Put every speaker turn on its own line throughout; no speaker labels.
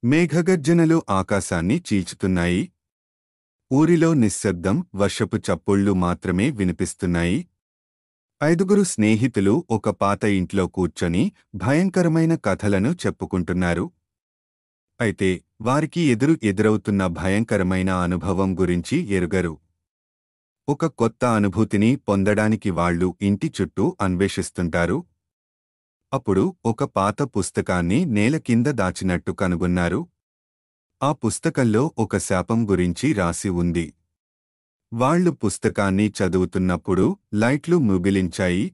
మేఘగర్జనలు ఆకాశాన్ని చీల్చుతున్నాయి. ఊరిలో నిశ్శబ్దం, వర్షపు చప్పుళ్ళు మాత్రమే వినిపిస్తున్నాయి. 5గురు స్నేహితులు ఒక పాత ఇంట్లో కూర్చొని భయంకరమైన కథలను చెప్పుకుంటున్నారు. అయితే వారికి ఎదురవుతున్న భయంకరమైన అనుభవం గురించి ఎరుగరు. ఒక కొత్త అనుభూతిని పొందడానికి వాళ్ళు ఇంటి చుట్టూ అన్వేషిస్తుంటారు. అప్పుడు ఒక పాత పుస్తకాన్ని నేల కింద దాచినట్టు కనుగొన్నారు. ఆ పుస్తకంలో ఒక శాపం గురించి రాసి ఉంది. వాళ్ళు పుస్తకాన్ని చదువుతున్నప్పుడు లైట్లు ముగిలించాయి.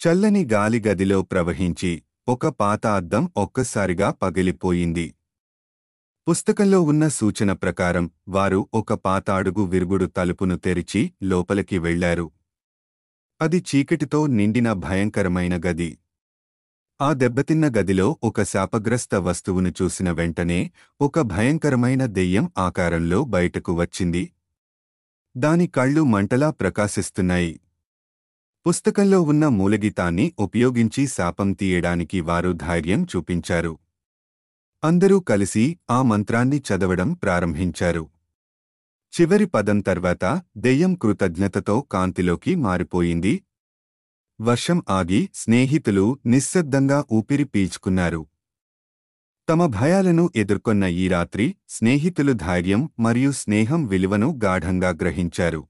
చల్లని గాలి గదిలో ప్రవహించి ఒక పాత అద్దం ఒక్కసారిగా పగిలిపోయింది. పుస్తకంలో ఉన్న సూచన ప్రకారం వారు ఒక పాత అడుగు విరుగుడు తలుపును తెరిచి లోపలికి వెళ్లారు. అది చీకటితో నిండిన భయంకరమైన గది. ఆ దెబ్బతిన్న గదిలో ఒక శాపగ్రస్త వస్తువును చూసిన వెంటనే ఒక భయంకరమైన దెయ్యం ఆకారంలో బయటకు వచ్చింది. దాని కళ్ళు మంటలా ప్రకాశిస్తున్నాయి. పుస్తకంలో ఉన్న మూలగీతాన్ని ఉపయోగించి శాపం తీయడానికి వారు ధైర్యం చూపించారు. అందరూ కలిసి ఆ మంత్రాన్ని చదవడం ప్రారంభించారు. చివరి పదం తర్వాత దెయ్యం కృతజ్ఞతతో కాంతిలోకి మారిపోయింది. వర్షం ఆగి స్నేహితులు నిశ్శబ్దంగా ఊపిరి పీల్చుకున్నారు. తమ భయాలను ఎదుర్కొన్న ఈ రాత్రి స్నేహితులు ధైర్యం మరియు స్నేహం విలువను గాఢంగా గ్రహించారు.